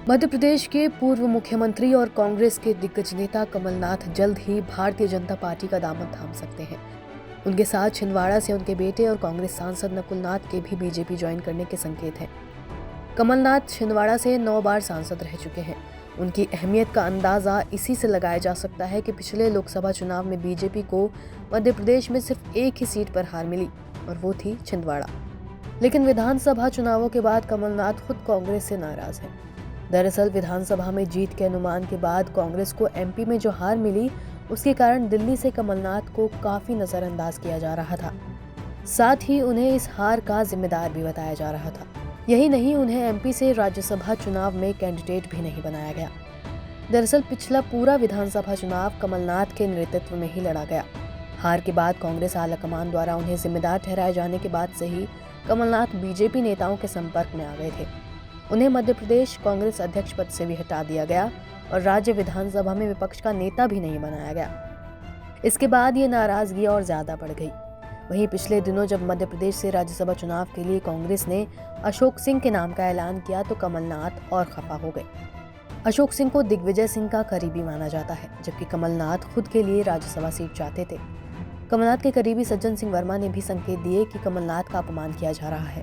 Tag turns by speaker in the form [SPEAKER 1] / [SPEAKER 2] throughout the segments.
[SPEAKER 1] मध्य प्रदेश के पूर्व मुख्यमंत्री और कांग्रेस के दिग्गज नेता कमलनाथ जल्द ही भारतीय जनता पार्टी का दामन थाम सकते हैं। उनके साथ छिंदवाड़ा से उनके बेटे और कांग्रेस सांसद नकुल नाथ के भी बीजेपी ज्वाइन करने के संकेत हैं। कमलनाथ छिंदवाड़ा से 9 बार सांसद रह चुके हैं। उनकी अहमियत का अंदाजा इसी से लगाया जा सकता है कि पिछले लोकसभा चुनाव में बीजेपी को मध्य प्रदेश में सिर्फ एक ही सीट पर हार मिली और वो थी छिंदवाड़ा। लेकिन विधानसभा चुनावों के बाद कमलनाथ खुद कांग्रेस से नाराज हैं। दरअसल विधानसभा में जीत के अनुमान के बाद कांग्रेस को एमपी में जो हार मिली उसके कारण दिल्ली से कमलनाथ को काफी नजरअंदाज किया जा रहा था। साथ ही उन्हें इस हार का जिम्मेदार भी बताया जा रहा था। यही नहीं, उन्हें एमपी से राज्यसभा चुनाव में कैंडिडेट भी नहीं बनाया गया। दरअसल पिछला पूरा विधानसभा चुनाव कमलनाथ के नेतृत्व में ही लड़ा गया। हार के बाद कांग्रेस आलाकमान द्वारा उन्हें जिम्मेदार ठहराए जाने के बाद से ही कमलनाथ बीजेपी नेताओं के संपर्क में आ गए थे। उन्हें मध्य प्रदेश कांग्रेस अध्यक्ष पद से भी हटा दिया गया और राज्य विधानसभा में विपक्ष का नेता भी नहीं बनाया गया। इसके बाद ये नाराजगी और ज्यादा बढ़ गई। वहीं पिछले दिनों जब मध्य प्रदेश से राज्यसभा चुनाव के लिए कांग्रेस ने अशोक सिंह के नाम का ऐलान किया तो कमलनाथ और खफा हो गए। अशोक सिंह को दिग्विजय सिंह का करीबी माना जाता है, जबकि कमलनाथ खुद के लिए राज्यसभा सीट चाहते थे। कमलनाथ के करीबी सज्जन सिंह वर्मा ने भी संकेत दिए कि कमलनाथ का अपमान किया जा रहा है।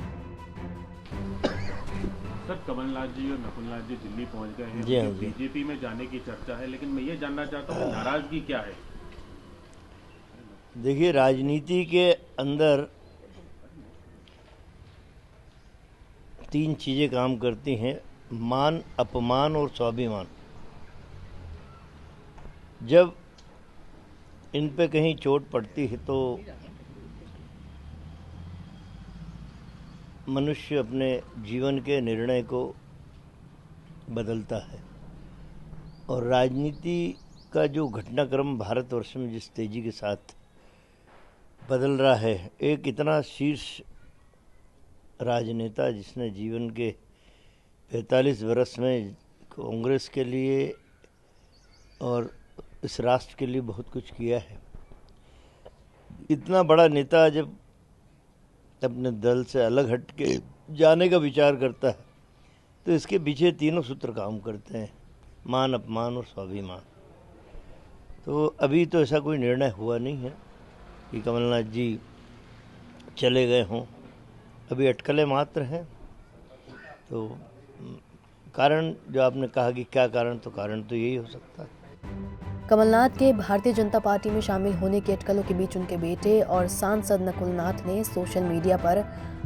[SPEAKER 2] सर, कमलनाथ जी और नकुलनाथ जी दिल्ली पहुंच गए हैं।
[SPEAKER 3] जी हाँ,
[SPEAKER 2] बीजेपी में जाने की चर्चा है, लेकिन मैं ये जानना चाहता हूँ नाराजगी क्या है?
[SPEAKER 3] देखिए, राजनीति के अंदर 3 चीजें काम करती हैं: मान, अपमान और स्वाभिमान। जब इन पे कहीं चोट पड़ती है तो मनुष्य अपने जीवन के निर्णय को बदलता है। और राजनीति का जो घटनाक्रम भारतवर्ष में जिस तेजी के साथ बदल रहा है, एक इतना शीर्ष राजनेता जिसने जीवन के 45 वर्ष में कांग्रेस के लिए और इस राष्ट्र के लिए बहुत कुछ किया है, इतना बड़ा नेता जब अपने दल से अलग हट के जाने का विचार करता है तो इसके पीछे 3 सूत्र काम करते हैं: मान, अपमान और स्वाभिमान। तो अभी तो ऐसा कोई निर्णय हुआ नहीं है कि कमलनाथ जी चले गए हों, अभी अटकलें मात्र हैं। तो कारण जो आपने कहा कि क्या कारण, तो कारण तो यही हो सकता है।
[SPEAKER 1] कमलनाथ के भारतीय जनता पार्टी में शामिल होने की अटकलों के बीच उनके बेटे और सांसद नकुल नाथ ने सोशल मीडिया पर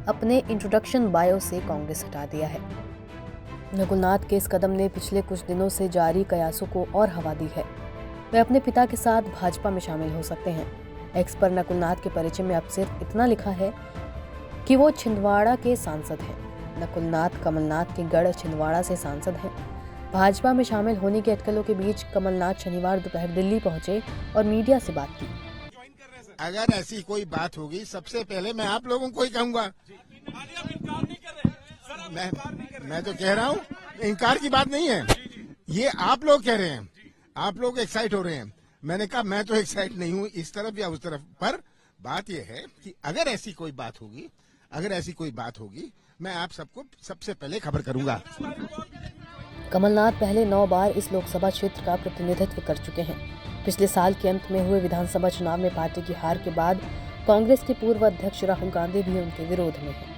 [SPEAKER 1] अपने इंट्रोडक्शन बायो से कांग्रेस हटा दिया है। नकुल नाथ के इस कदम ने पिछले कुछ दिनों से जारी कयासों को और हवा दी है। वे अपने पिता के साथ भाजपा में शामिल हो सकते हैं। एक्स पर नकुल नाथ के परिचय में अब सिर्फ इतना लिखा है कि वो छिंदवाड़ा के सांसद हैं। नकुल नाथ कमलनाथ के गढ़ छिंदवाड़ा से सांसद हैं। भाजपा में शामिल होने के अटकलों के बीच कमलनाथ शनिवार दोपहर दिल्ली पहुंचे और मीडिया से बात की।
[SPEAKER 4] अगर ऐसी कोई बात होगी, सबसे पहले मैं आप लोगों को ही कहूंगा। मैं तो कह रहा हूँ, इनकार की बात नहीं है, ये आप लोग कह रहे हैं, आप लोग एक्साइट हो रहे हैं। मैंने कहा मैं तो एक्साइट नहीं हूँ इस तरफ या उस तरफ, पर बात यह है कि अगर ऐसी कोई बात होगी, मैं आप सबको सबसे पहले खबर करूंगा।
[SPEAKER 1] कमलनाथ पहले 9 बार इस लोकसभा क्षेत्र का प्रतिनिधित्व कर चुके हैं। पिछले साल के अंत में हुए विधानसभा चुनाव में पार्टी की हार के बाद कांग्रेस के पूर्व अध्यक्ष राहुल गांधी भी उनके विरोध में हैं।